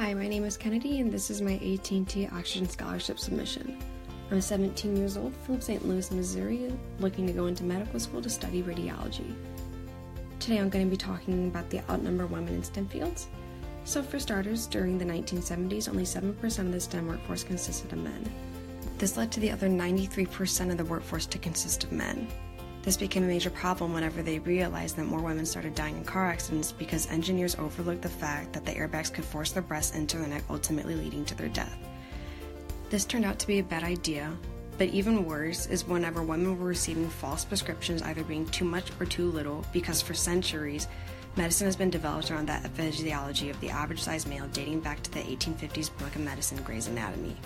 Hi, my name is Kennedy, and this is my AT&T Oxygen Scholarship submission. I'm 17 years old from St. Louis, Missouri, looking to go into medical school to study radiology. Today I'm going to be talking about the outnumbered women in STEM fields. So for starters, during the 1970s, only 7% of the STEM workforce consisted of men. This led to the other 93% of the workforce to consist of men. This became a major problem whenever they realized that more women started dying in car accidents because engineers overlooked the fact that the airbags could force their breasts into their neck, ultimately leading to their death. This turned out to be a bad idea, but even worse is whenever women were receiving false prescriptions, either being too much or too little, because for centuries, medicine has been developed around that physiology of the average-sized male dating back to the 1850s book of medicine, Gray's Anatomy.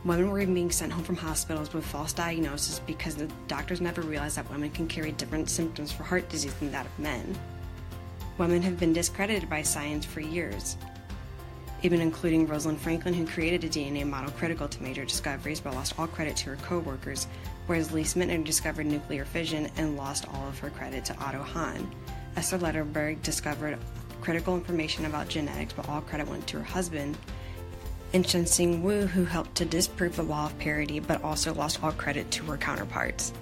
Women were even being sent home from hospitals with false diagnoses because the doctors never realized that women can carry different symptoms for heart disease than that of men. Women have been discredited by science for years, even including Rosalind Franklin, who created a DNA model critical to major discoveries but lost all credit to her co-workers, whereas Lise Meitner discovered nuclear fission and lost all of her credit to Otto Hahn. Esther Letterberg discovered critical information about genetics, but all credit went to her husband. And Chun-Sing Wu, who helped to disprove the law of parity, but also lost all credit to her counterparts.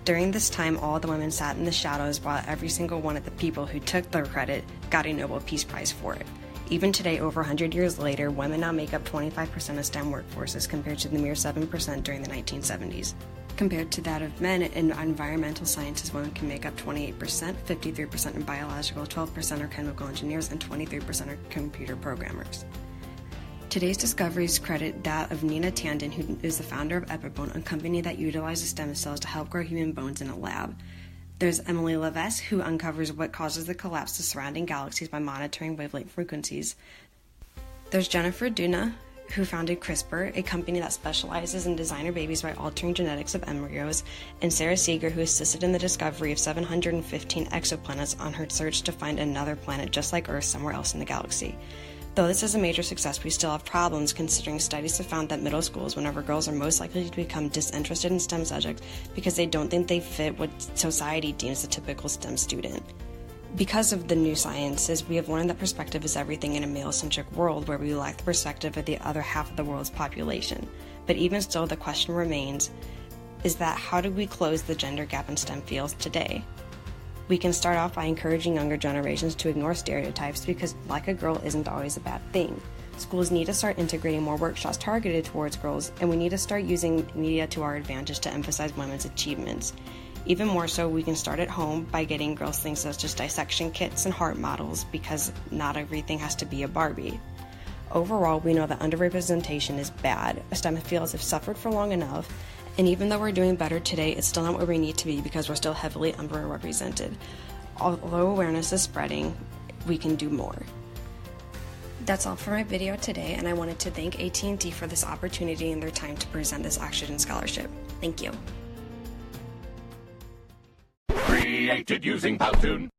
During this time, all the women sat in the shadows while every single one of the people who took their credit got a Nobel Peace Prize for it. Even today, over 100 years later, women now make up 25% of STEM workforces compared to the mere 7% during the 1970s. Compared to that of men, in environmental sciences, women can make up 28%, 53% in biological, 12% are chemical engineers, and 23% are computer programmers. Today's discoveries credit that of Nina Tandon, who is the founder of Epibone, a company that utilizes stem cells to help grow human bones in a lab. There's Emily Levesque, who uncovers what causes the collapse of surrounding galaxies by monitoring wavelength frequencies. There's Jennifer Doudna, who founded CRISPR, a company that specializes in designer babies by altering genetics of embryos, and Sarah Seeger, who assisted in the discovery of 715 exoplanets on her search to find another planet just like Earth somewhere else in the galaxy. Though this is a major success, we still have problems, considering studies have found that middle schools, whenever girls are most likely to become disinterested in STEM subjects because they don't think they fit what society deems a typical STEM student. Because of the new sciences, we have learned that perspective is everything in a male-centric world where we lack the perspective of the other half of the world's population. But even still, the question remains, is that how do we close the gender gap in STEM fields today? We can start off by encouraging younger generations to ignore stereotypes because like a girl isn't always a bad thing. Schools need to start integrating more workshops targeted towards girls, and we need to start using media to our advantage to emphasize women's achievements. Even more so, we can start at home by getting girls things such as dissection kits and heart models, because not everything has to be a Barbie. Overall, we know that underrepresentation is bad. STEM fields have suffered for long enough, and even though we're doing better today, it's still not where we need to be because we're still heavily underrepresented. Although awareness is spreading, we can do more. That's all for my video today, and I wanted to thank AT&T for this opportunity and their time to present this oxygen scholarship. Thank you. Created using Powtoon.